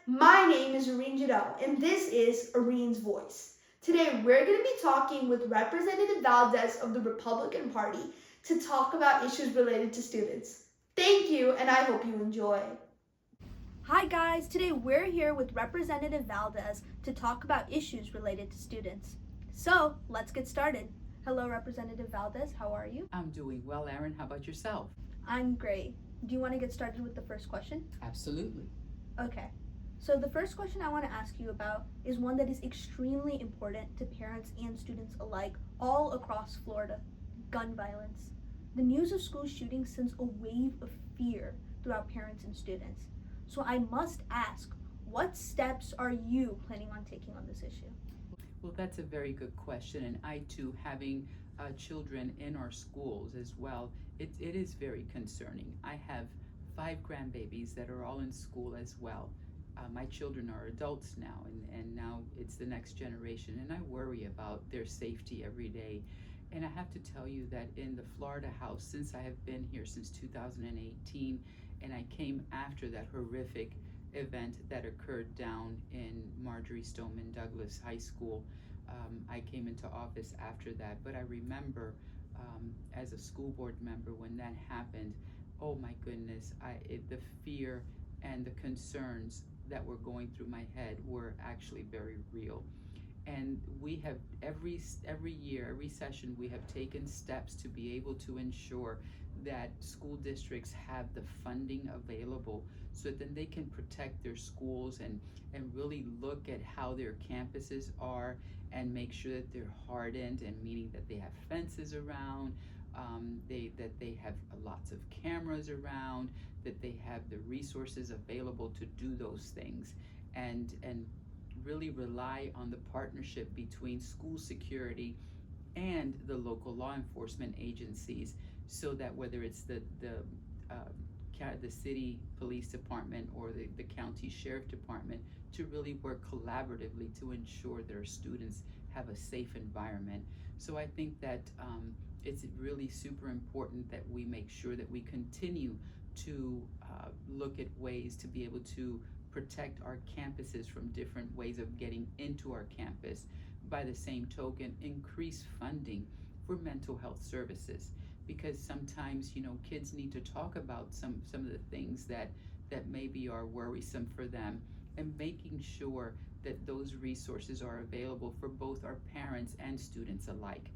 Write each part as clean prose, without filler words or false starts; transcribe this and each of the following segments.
My name is Arin and this is Arin's Voice. Today we're going to be talking with Representative Valdés of the Republican Party to talk about issues related to students. Thank you, and I hope you enjoy. Hi guys, today we're here with Representative Valdés to talk about issues related to students. So, let's get started. Hello, Representative Valdés, how are you? I'm doing well, Arin. How about yourself? I'm great. Do you want to get started with the first question? Absolutely. Okay. So the first question I want to ask you about is one that is extremely important to parents and students alike all across Florida: gun violence. The news of school shootings sends a wave of fear throughout parents and students. So I must ask, what steps are you planning on taking on this issue? Well, that's a very good question. And I too, having children in our schools as well, it is very concerning. I have 5 grandbabies that are all in school as well. My children are adults now, and now it's the next generation, and I worry about their safety every day. And I have to tell you that in the Florida House, since I have been here since 2018, and I came after that horrific event that occurred down in Marjorie Stoneman Douglas High School. I came into office after that, but I remember as a school board member when that happened. Oh my goodness, the fear and the concerns that were going through my head were actually very real. And we have every year, every session, we have taken steps to be able to ensure that school districts have the funding available so that then they can protect their schools and really look at how their campuses are and make sure that they're hardened, and meaning that they have fences around, that they have lots of cameras around, that they have the resources available to do those things, and really rely on the partnership between school security and the local law enforcement agencies, so that whether it's the city police department or the county sheriff department, to really work collaboratively to ensure that our students have a safe environment. So I think that it's really super important that we make sure that we continue to look at ways to be able to protect our campuses from different ways of getting into our campus. By the same token, increase funding for mental health services, because sometimes kids need to talk about some of the things that maybe are worrisome for them, and making sure that those resources are available for both our parents and students alike.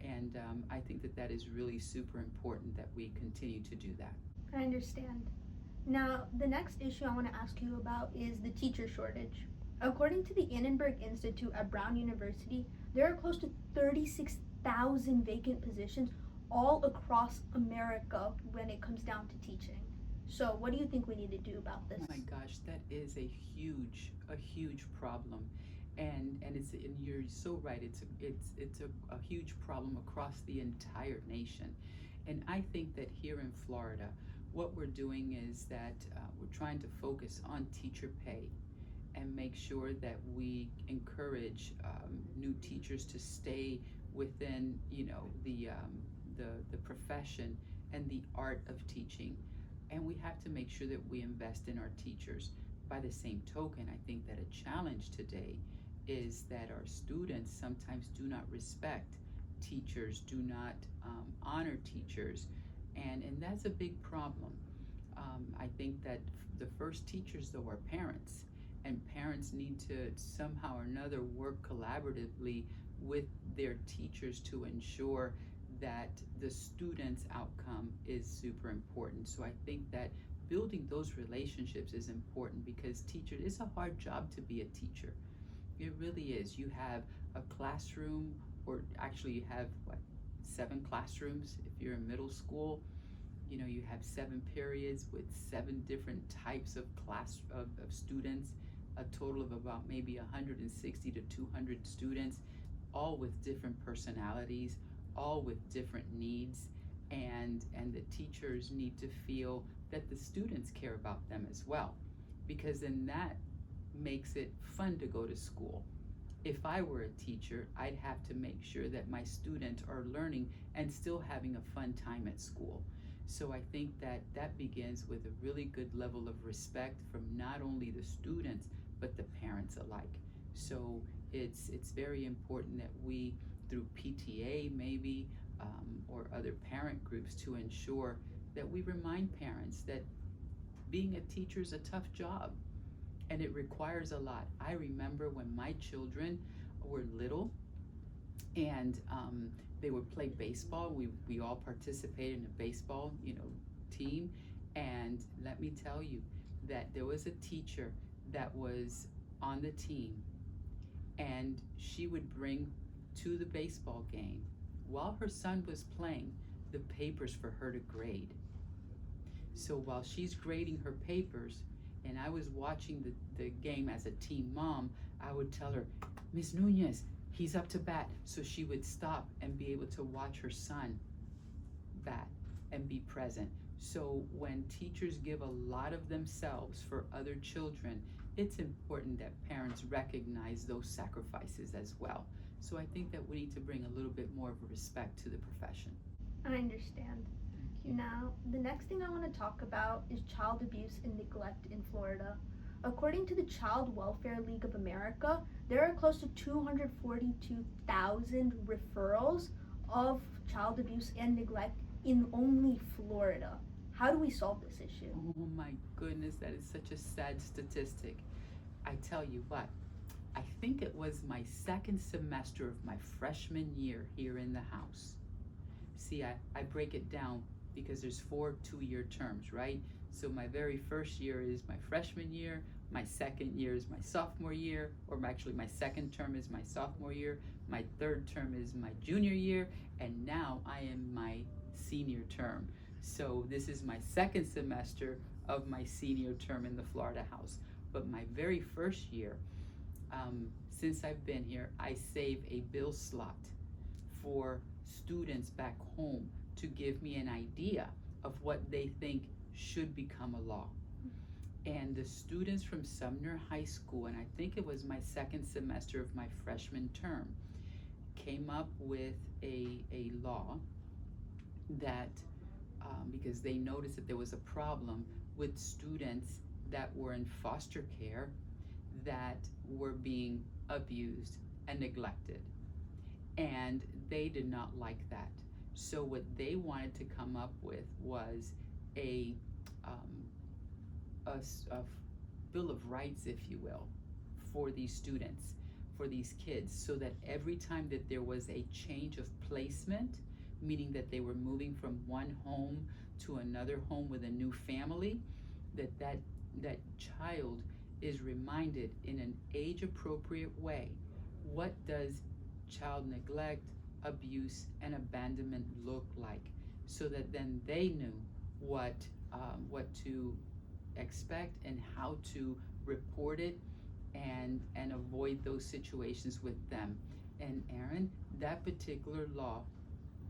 And I think that that is really super important that we continue to do that. I understand. Now, the next issue I want to ask you about is the teacher shortage. According to the Annenberg Institute at Brown University, there are close to 36,000 vacant positions all across America when it comes down to teaching. So, what do you think we need to do about this? Oh my gosh, that is a huge problem. And you're so right. It's a huge problem across the entire nation. And I think that here in Florida, what we're doing is that we're trying to focus on teacher pay and make sure that we encourage new teachers to stay within, the profession and the art of teaching. And we have to make sure that we invest in our teachers. By the same token, I think that a challenge today is that our students sometimes do not respect teachers, do not honor teachers, and that's a big problem. I think that the first teachers, though, are parents, and parents need to somehow or another work collaboratively with their teachers to ensure that the student's outcome is super important. So I think that building those relationships is important, because teacher, it's a hard job to be a teacher. It really is. You have a classroom, or actually you have what, 7 classrooms if you're in middle school. You have 7 periods with 7 different types of of students, a total of about maybe 160 to 200 students, all with different personalities, all with different needs, and the teachers need to feel that the students care about them as well, because then that makes it fun to go to school. If I were a teacher, I'd have to make sure that my students are learning and still having a fun time at school. So I think that that begins with a really good level of respect from not only the students but the parents alike. So it's very important that we, through PTA maybe, or other parent groups, to ensure that we remind parents that being a teacher is a tough job and it requires a lot. I remember when my children were little and they would play baseball. We all participated in a baseball, team. And let me tell you that there was a teacher that was on the team, and she would bring to the baseball game, while her son was playing, the papers for her to grade. So while she's grading her papers, and I was watching the game as a team mom, I would tell her, Miss Nunez, he's up to bat. So she would stop and be able to watch her son bat and be present. So when teachers give a lot of themselves for other children, it's important that parents recognize those sacrifices as well. So I think that we need to bring a little bit more of a respect to the profession. I understand. Now, the next thing I want to talk about is child abuse and neglect in Florida. According to the Child Welfare League of America, there are close to 242,000 referrals of child abuse and neglect in only Florida. How do we solve this issue? Oh my goodness, that is such a sad statistic. I tell you what, I think it was my second semester of my freshman year here in the house. See, I break it down because there's 4 2-year terms, right? So my very first year is my freshman year, my second year is my sophomore year, or actually my second term is my sophomore year, my third term is my junior year, and now I am my senior term. So this is my second semester of my senior term in the Florida house. But my very first year, since I've been here, I save a bill slot for students back home to give me an idea of what they think should become a law. And the students from Sumner High School, and I think it was my second semester of my freshman term, came up with a law that, because they noticed that there was a problem with students that were in foster care that were being abused and neglected. And they did not like that. So what they wanted to come up with was a, a bill of rights, if you will, for these students, for these kids, so that every time that there was a change of placement, meaning that they were moving from one home to another home with a new family, that child is reminded in an age appropriate way, what does child neglect, abuse, and abandonment look like, so that then they knew what to expect and how to report it and avoid those situations with them. And Arin, that particular law,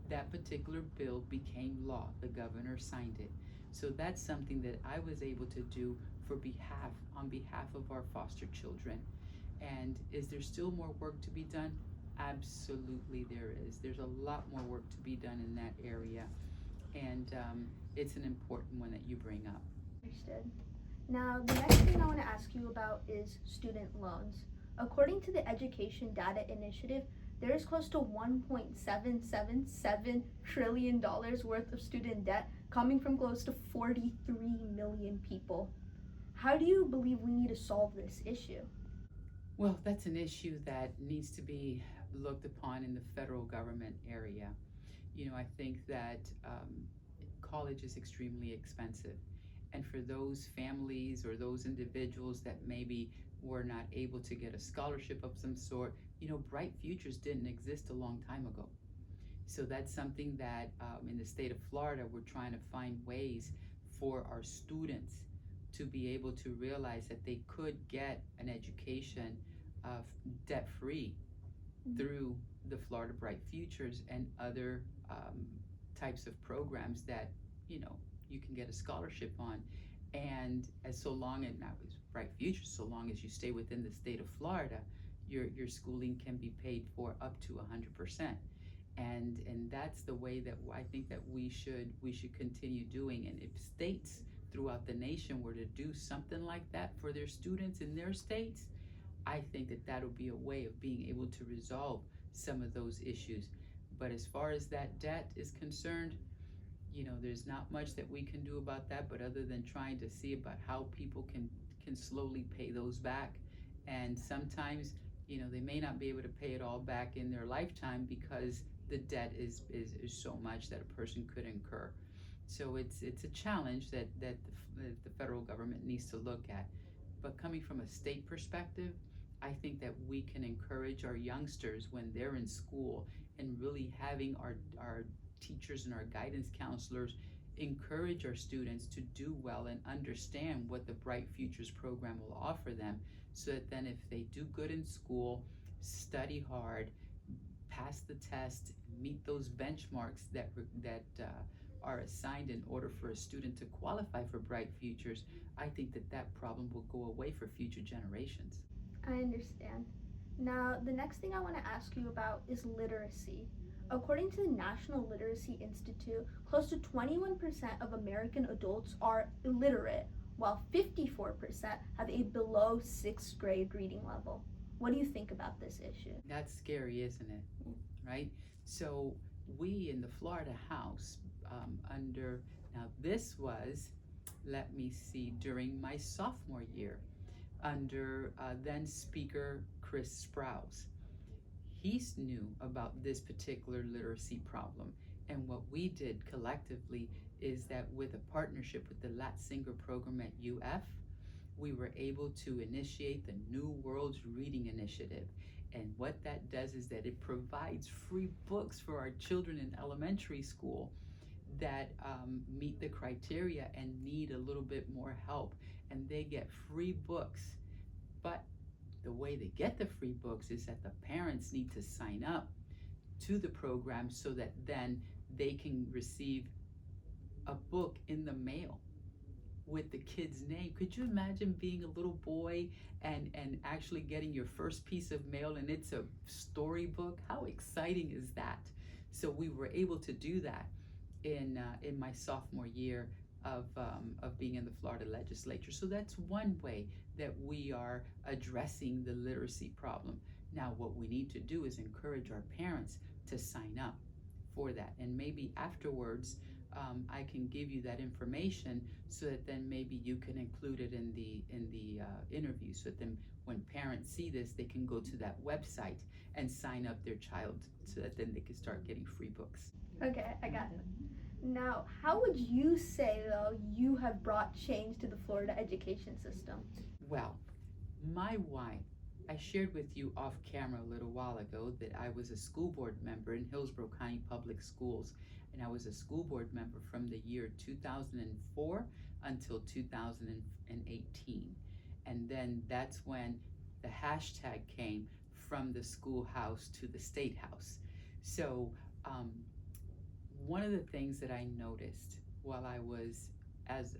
that particular bill became law. The governor signed it. So that's something that I was able to do on behalf of our foster children. And is there still more work to be done? Absolutely there is. There's a lot more work to be done in that area. And it's an important one that you bring up. Understood. Now, the next thing I want to ask you about is student loans. According to the Education Data Initiative, there is close to $1.777 trillion worth of student debt coming from close to 43 million people. How do you believe we need to solve this issue? Well, that's an issue that needs to be looked upon in the federal government area. I think that college is extremely expensive. And for those families or those individuals that maybe were not able to get a scholarship of some sort, Bright Futures didn't exist a long time ago. So that's something that in the state of Florida, we're trying to find ways for our students to be able to realize that they could get an education debt free through the Florida Bright Futures and other types of programs that you can get a scholarship on. And as so long as now it's Bright Futures, so long as you stay within the state of Florida, your schooling can be paid for up to 100%. And that's the way that I think that we should continue doing. And if states throughout the nation were to do something like that for their students in their states, I think that that'll be a way of being able to resolve some of those issues. But as far as that debt is concerned, there's not much that we can do about that, but other than trying to see about how people can slowly pay those back. And sometimes, they may not be able to pay it all back in their lifetime because the debt is so much that a person could incur. So it's a challenge that the federal government needs to look at. But coming from a state perspective, I think that we can encourage our youngsters when they're in school and really having our teachers and our guidance counselors encourage our students to do well and understand what the Bright Futures program will offer them, so that then if they do good in school, study hard, pass the test, meet those benchmarks that are assigned in order for a student to qualify for Bright Futures, I think that problem will go away for future generations. I understand. Now, the next thing I want to ask you about is literacy. According to the National Literacy Institute, close to 21% of American adults are illiterate, while 54% have a below sixth grade reading level. What do you think about this issue? That's scary, isn't it? Right? So we in the Florida House, under, now this was, let me see, during my sophomore year, under then Speaker Chris Sprouse. He knew about this particular literacy problem. And what we did collectively is that with a partnership with the Latzinger program at UF, we were able to initiate the New Worlds Reading Initiative. And what that does is that it provides free books for our children in elementary school that meet the criteria and need a little bit more help. And they get free books. But the way they get the free books is that the parents need to sign up to the program so that then they can receive a book in the mail with the kid's name. Could you imagine being a little boy and actually getting your first piece of mail and it's a storybook? How exciting is that? So we were able to do that in my sophomore year of being in the Florida legislature. So that's one way that we are addressing the literacy problem. Now, what we need to do is encourage our parents to sign up for that. And maybe afterwards, I can give you that information so that then maybe you can include it in the interview. So that then when parents see this, they can go to that website and sign up their child so that then they can start getting free books. Okay, I got it. Now, how would you say, though, you have brought change to the Florida education system? Well, my why, I shared with you off camera a little while ago that I was a school board member in Hillsborough County Public Schools, and I was a school board member from the year 2004 until 2018. And then that's when the hashtag came from the schoolhouse to the state house. So one of the things that I noticed while I was as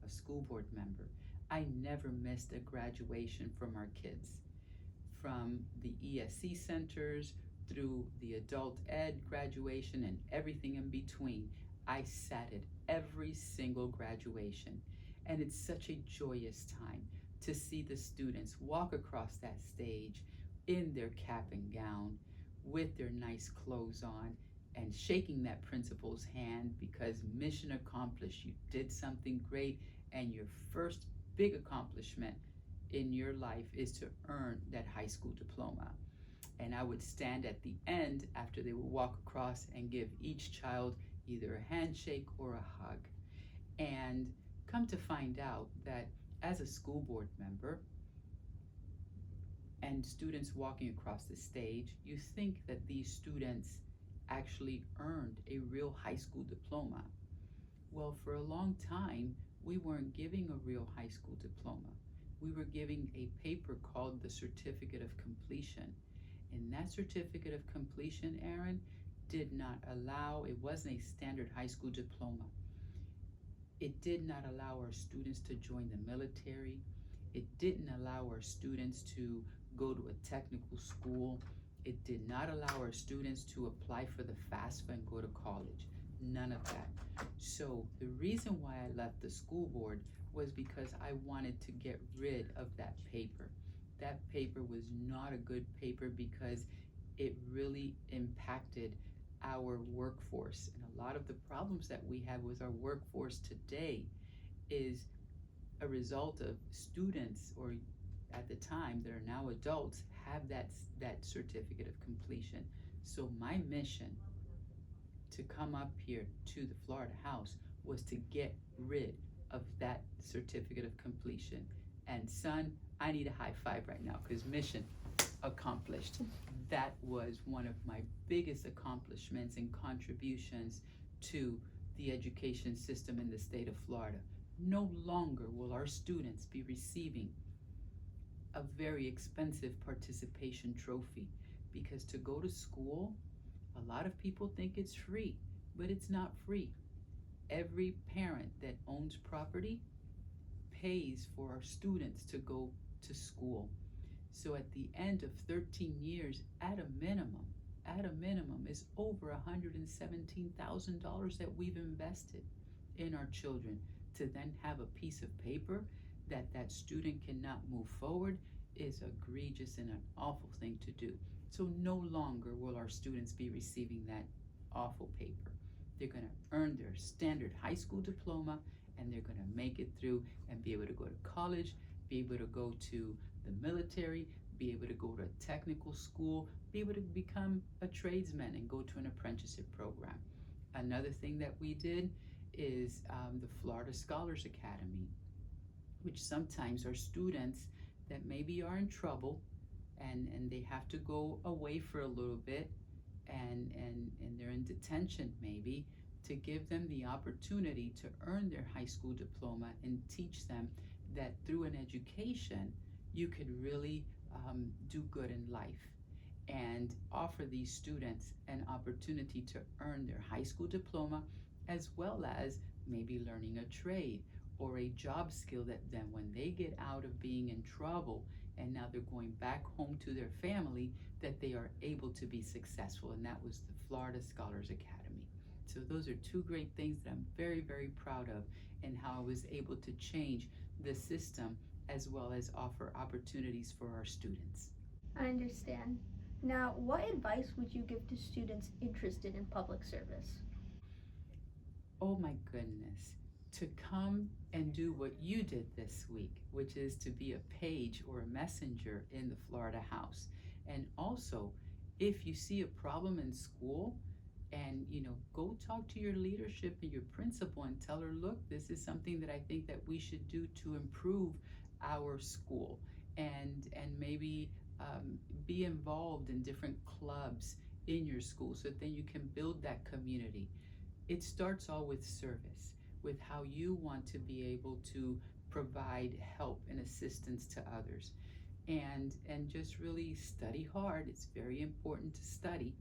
a school board member, I never missed a graduation from our kids. From the ESC centers through the adult ed graduation and everything in between, I sat at every single graduation. And it's such a joyous time to see the students walk across that stage in their cap and gown with their nice clothes on and shaking that principal's hand because mission accomplished. You did something great, and your first big accomplishment in your life is to earn that high school diploma. And I would stand at the end after they would walk across and give each child either a handshake or a hug. And come to find out that as a school board member and students walking across the stage, you think that these students actually earned a real high school diploma. Well, for a long time, we weren't giving a real high school diploma. We were giving a paper called the Certificate of Completion. And that Certificate of Completion, Arin, did not allow, it wasn't a standard high school diploma. It did not allow our students to join the military. It didn't allow our students to go to a technical school It did not allow our students to apply for the FAFSA and go to college. None of that. So the reason why I left the school board was because I wanted to get rid of that paper. That paper was not a good paper because it really impacted our workforce. And a lot of the problems that we have with our workforce today is a result of students, or at the time that are now adults, have that certificate of completion. So my mission to come up here to the Florida House was to get rid of that certificate of completion. And son, I need a high five right now because mission accomplished. That was one of my biggest accomplishments and contributions to the education system in the state of Florida. No longer will our students be receiving a very expensive participation trophy, because to go to school, a lot of people think it's free, but it's not free. Every parent that owns property pays for our students to go to school. So at the end of 13 years, at a minimum, is over $117,000 that we've invested in our children. To then have a piece of paper that student cannot move forward is egregious and an awful thing to do. So no longer will our students be receiving that awful paper. They're going to earn their standard high school diploma, and they're going to make it through and be able to go to college, be able to go to the military, be able to go to a technical school, be able to become a tradesman and go to an apprenticeship program. Another thing that we did is the Florida Scholars Academy, which sometimes are students that maybe are in trouble and they have to go away for a little bit and they're in detention maybe, to give them the opportunity to earn their high school diploma and teach them that through an education you could really do good in life, and offer these students an opportunity to earn their high school diploma, as well as maybe learning a trade or a job skill that then when they get out of being in trouble and now they're going back home to their family, that they are able to be successful. And that was the Florida Scholars Academy. So those are two great things that I'm very, very proud of, and how I was able to change the system as well as offer opportunities for our students. I understand. Now, what advice would you give to students interested in public service? Oh my goodness, to come and do what you did this week, which is to be a page or a messenger in the Florida House. And also, if you see a problem in school, and go talk to your leadership and your principal and tell her, look, this is something that I think that we should do to improve our school, and maybe be involved in different clubs in your school so that then you can build that community. It starts all with service, with how you want to be able to provide help and assistance to others, and just really study hard. It's very important to study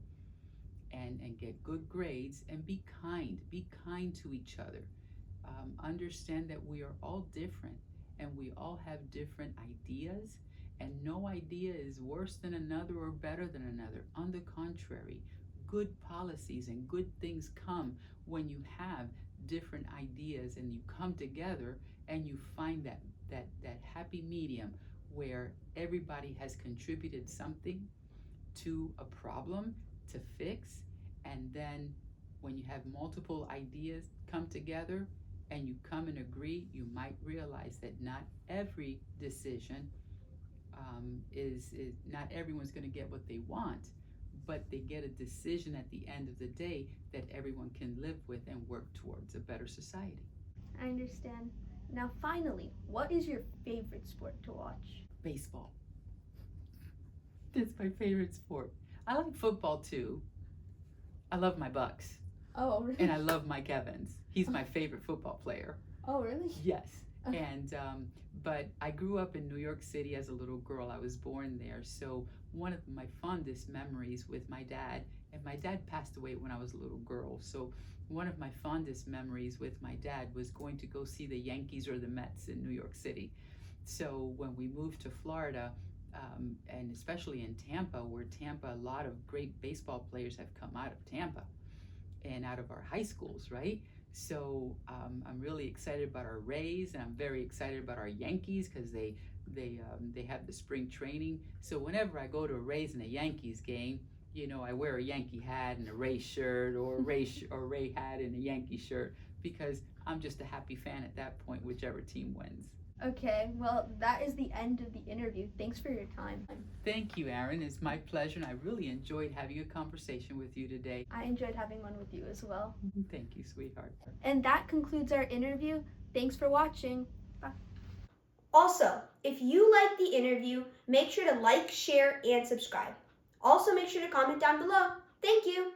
and get good grades, and be kind to each other. Understand that we are all different and we all have different ideas, and no idea is worse than another or better than another. On the contrary, good policies and good things come when you have different ideas and you come together and you find that happy medium where everybody has contributed something to a problem to fix. And then when you have multiple ideas come together and you come and agree, you might realize that not every decision is not everyone's going to get what they want, but they get a decision at the end of the day that everyone can live with and work towards a better society. I understand. Now, finally, what is your favorite sport to watch? Baseball. It's my favorite sport. I like football too. I love my Bucks. Oh, really? And I love Mike Evans. He's my favorite football player. Oh, really? Yes. And but I grew up in New York City as a little girl. I was born there. So one of my fondest memories with my dad, and my dad passed away when I was a little girl. So one of my fondest memories with my dad was going to go see the Yankees or the Mets in New York City. So when we moved to Florida, and especially in Tampa, where Tampa, a lot of great baseball players have come out of Tampa and out of our high schools, right? So I'm really excited about our Rays, and I'm very excited about our Yankees because they have the spring training. So whenever I go to a Rays and a Yankees game, I wear a Yankee hat and a Ray shirt, or or Ray hat and a Yankee shirt, because I'm just a happy fan at that point, whichever team wins. Okay, well, that is the end of the interview. Thanks for your time. Thank you, Arin. It's my pleasure, and I really enjoyed having a conversation with you today. I enjoyed having one with you as well. Thank you, sweetheart. And that concludes our interview. Thanks for watching. Bye. Also, if you liked the interview, make sure to like, share, and subscribe. Also, make sure to comment down below. Thank you.